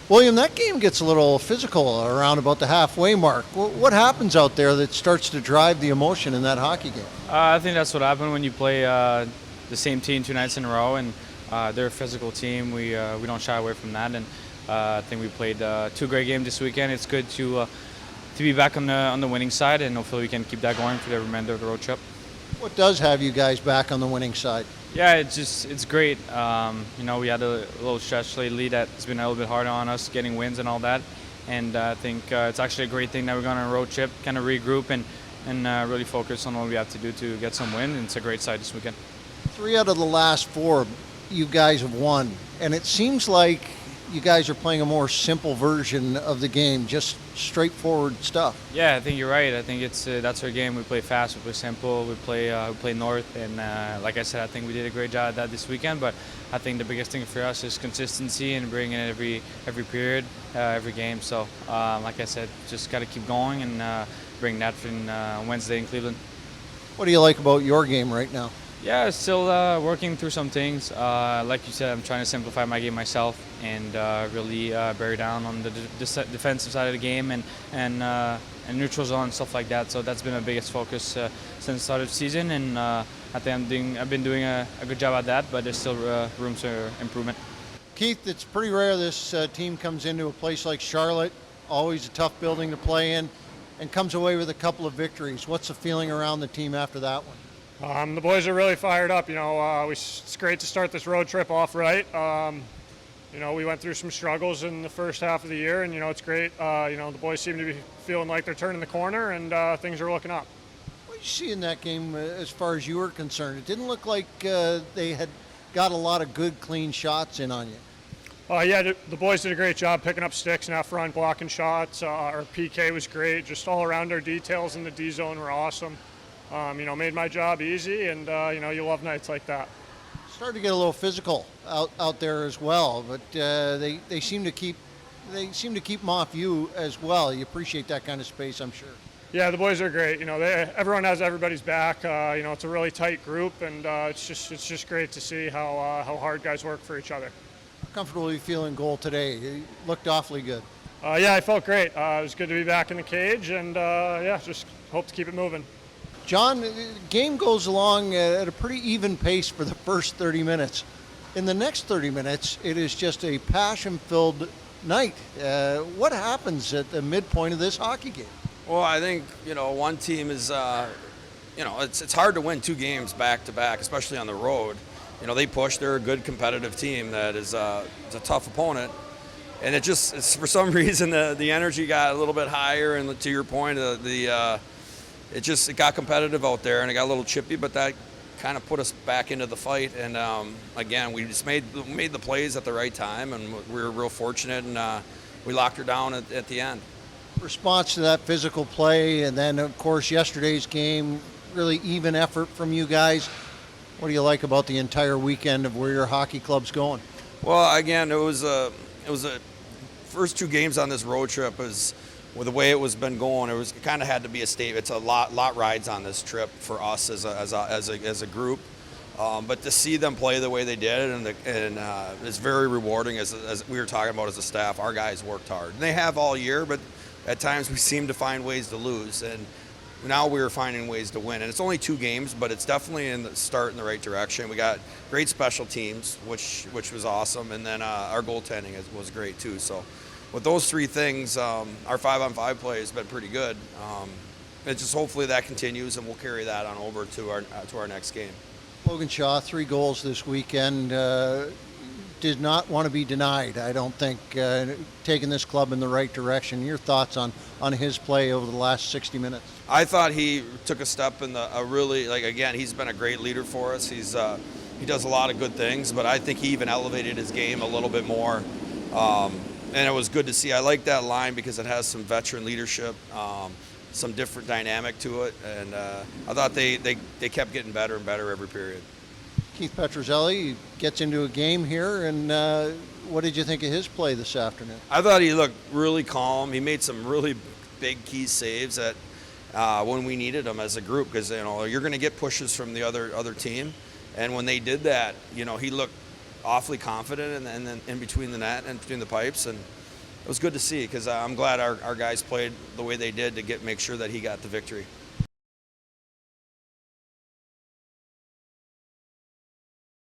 William, that game gets a little physical around about the halfway mark. What happens out there that starts to drive the emotion in that hockey game? I think that's what happened when you play the same team 2 nights in a row, and they're a physical team. We don't shy away from that, and I think we played 2 great games this weekend. It's good to be back on the winning side, and hopefully we can keep that going for the remainder of the road trip. What does have you guys back on the winning side? Yeah, it's great. We had a little stretch lately that's been a little bit harder on us, getting wins and all that. And I think it's actually a great thing that we're going on a road trip, kind of regroup and really focus on what we have to do to get some win. And it's a great side this weekend. 3 out of the last 4 you guys have won, and it seems like you guys are playing a more simple version of the game, just straightforward stuff. Yeah, I think you're right. I think that's our game. We play fast, we play simple, we play north, and like I said, I think we did a great job at that this weekend. But I think the biggest thing for us is consistency and bringing it every period, every game. So like I said, just got to keep going and bring that on Wednesday in Cleveland. What do you like about your game right now? Yeah, still working through some things. Like you said, I'm trying to simplify my game myself and really bear down on the defensive side of the game and neutral zone and stuff like that. So that's been my biggest focus since the start of the season, and I think I've been doing a good job at that, but there's still room for improvement. Kieth, it's pretty rare this team comes into a place like Charlotte, always a tough building to play in, and comes away with a couple of victories. What's the feeling around the team after that one? The boys are really fired up. It's great to start this road trip off right. We went through some struggles in the first half of the year, and it's great. The boys seem to be feeling like they're turning the corner, and things are looking up. What did you see in that game as far as you were concerned? It didn't look like they had got a lot of good, clean shots in on you. The boys did a great job picking up sticks and out front, blocking shots. Our PK was great. Just all around, our details in the D zone were awesome. Made my job easy, and you love nights like that. Started to get a little physical out there as well, but they seem to keep them off you as well. You appreciate that kind of space, I'm sure. Yeah, the boys are great. Everyone has everybody's back. It's a really tight group, and it's just great to see how hard guys work for each other. How comfortable you feel in goal today? You looked awfully good. I felt great. It was good to be back in the cage, and just hope to keep it moving. John, the game goes along at a pretty even pace for the first 30 minutes. In the next 30 minutes, it is just a passion-filled night. What happens at the midpoint of this hockey game? Well, I think, one team is, it's hard to win 2 games back-to-back, especially on the road. They push. They're a good competitive team that is it's a tough opponent. And it's for some reason, the energy got a little bit higher, and to your point, it got competitive out there, and it got a little chippy, but that kind of put us back into the fight. And again, we just made the plays at the right time, and we were real fortunate, and we locked her down at the end. Response to that physical play, and then of course yesterday's game, really even effort from you guys. What do you like about the entire weekend of where your hockey club's going? Well, again, it was a first 2 games on this road trip was. With the way it was been going, it kind of had to be a statement. It's a lot rides on this trip for us as a group, but to see them play the way they did, and it's very rewarding. As we were talking about as a staff, our guys worked hard, and they have all year. But at times we seem to find ways to lose, and now we're finding ways to win. And it's only 2 games, but it's definitely in the start in the right direction. We got great special teams, which was awesome, and then our goaltending was great too. So. With those 3 things, our 5-on-5 play has been pretty good. It's just hopefully that continues, and we'll carry that on over to our next game. Logan Shaw, 3 goals this weekend. Did not want to be denied, I don't think, taking this club in the right direction. Your thoughts on his play over the last 60 minutes? I thought he took a step in he's been a great leader for us. He does a lot of good things, but I think he even elevated his game a little bit more. And it was good to see. I like that line because it has some veteran leadership, some different dynamic to it, and I thought they kept getting better and better every period. Kieth Petruzzelli gets into a game here, and what did you think of his play this afternoon? I thought he looked really calm. He made some really big key saves that when we needed them as a group, because you're going to get pushes from the other team, and when they did that, he looked awfully confident and then in between the net and between the pipes, and it was good to see because I'm glad our guys played the way they did to make sure that he got the victory.